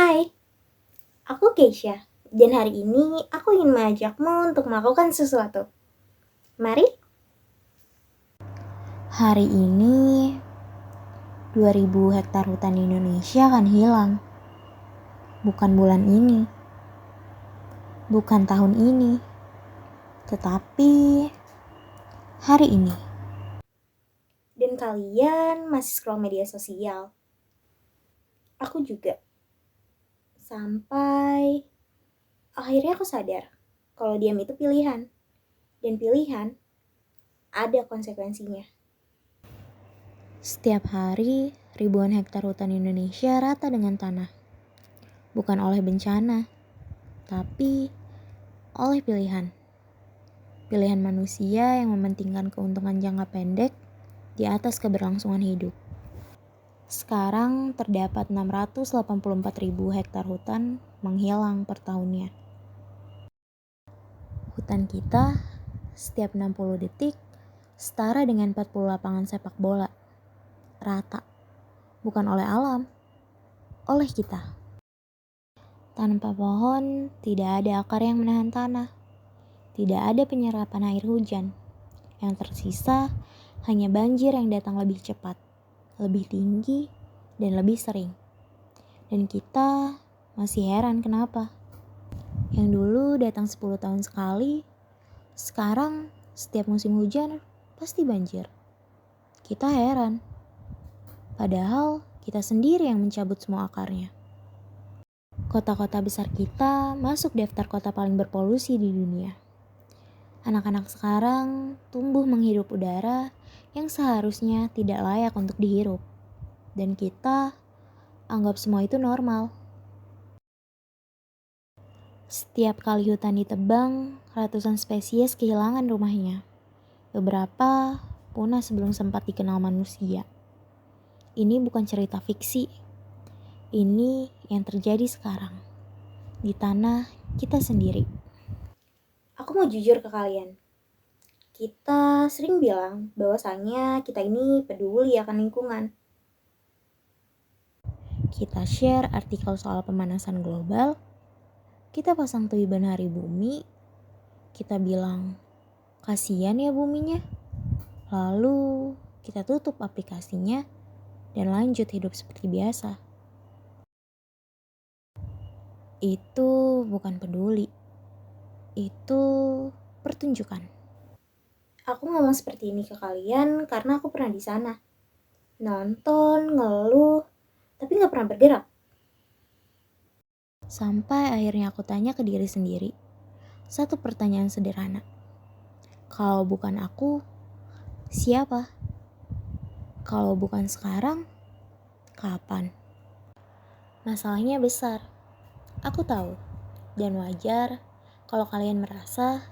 Hai, aku Keisha, dan hari ini aku ingin mengajakmu untuk melakukan sesuatu. Mari. Hari ini 2000 hektar hutan di Indonesia akan hilang. Bukan bulan ini, bukan tahun ini, tetapi hari ini. Dan kalian masih scroll media sosial. Aku juga. Sampai akhirnya aku sadar kalau diam itu pilihan. Dan pilihan ada konsekuensinya. Setiap hari, ribuan hektar hutan Indonesia rata dengan tanah. Bukan oleh bencana, tapi oleh pilihan. Pilihan manusia yang mementingkan keuntungan jangka pendek di atas keberlangsungan hidup. Sekarang terdapat 684.000 hektar hutan menghilang per tahunnya. Hutan kita setiap 60 detik setara dengan 40 lapangan sepak bola. Rata. Bukan oleh alam, oleh kita. Tanpa pohon, tidak ada akar yang menahan tanah. Tidak ada penyerapan air hujan. Yang tersisa hanya banjir yang datang lebih cepat, lebih tinggi, dan lebih sering. Dan kita masih heran kenapa. Yang dulu datang 10 tahun sekali, sekarang setiap musim hujan pasti banjir. Kita heran. Padahal kita sendiri yang mencabut semua akarnya. Kota-kota besar kita masuk daftar kota paling berpolusi di dunia. Anak-anak sekarang tumbuh menghirup udara yang seharusnya tidak layak untuk dihirup. Dan kita anggap semua itu normal. Setiap kali hutan ditebang, ratusan spesies kehilangan rumahnya. Beberapa punah sebelum sempat dikenal manusia. Ini bukan cerita fiksi. Ini yang terjadi sekarang. Di tanah kita sendiri. Aku mau jujur ke kalian. Kita sering bilang bahwasanya kita ini peduli akan lingkungan. Kita share artikel soal pemanasan global. Kita pasang tulisan hari bumi. Kita bilang, kasihan ya buminya. Lalu kita tutup aplikasinya dan lanjut hidup seperti biasa. Itu bukan peduli. Itu pertunjukan. Aku ngomong seperti ini ke kalian karena aku pernah di sana. Nonton, ngeluh, tapi gak pernah bergerak. Sampai akhirnya aku tanya ke diri sendiri. Satu pertanyaan sederhana. Kalau bukan aku, siapa? Kalau bukan sekarang, kapan? Masalahnya besar. Aku tahu. Dan wajar kalau kalian merasa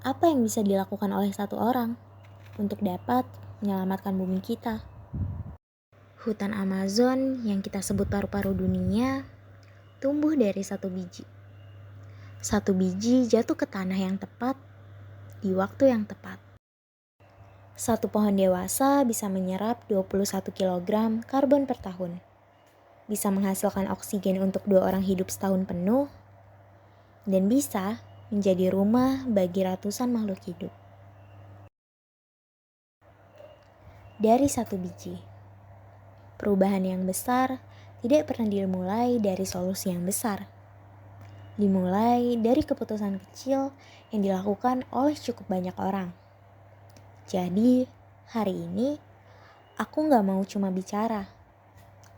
apa yang bisa dilakukan oleh satu orang untuk dapat menyelamatkan bumi kita. Hutan Amazon yang kita sebut paru-paru dunia tumbuh dari satu biji. Satu biji jatuh ke tanah yang tepat di waktu yang tepat. Satu pohon dewasa bisa menyerap 21 kg karbon per tahun. Bisa menghasilkan oksigen untuk 2 orang hidup setahun penuh. Dan bisa menjadi rumah bagi ratusan makhluk hidup. Dari satu biji. Perubahan yang besar tidak pernah dimulai dari solusi yang besar. Dimulai dari keputusan kecil yang dilakukan oleh cukup banyak orang. Jadi, hari ini aku gak mau cuma bicara.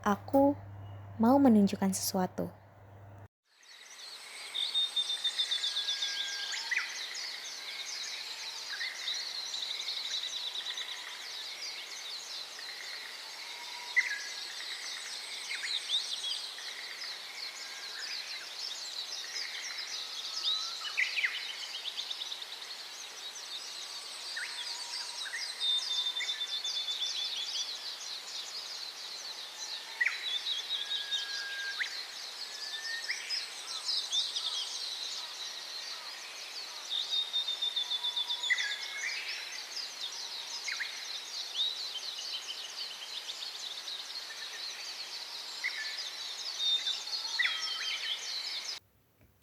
Aku mau menunjukkan sesuatu.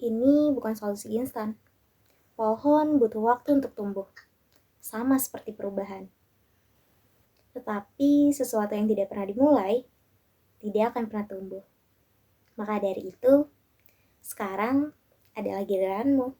Ini bukan solusi instan. Pohon butuh waktu untuk tumbuh, sama seperti perubahan. Tetapi sesuatu yang tidak pernah dimulai, tidak akan pernah tumbuh. Maka dari itu, sekarang adalah giliranmu.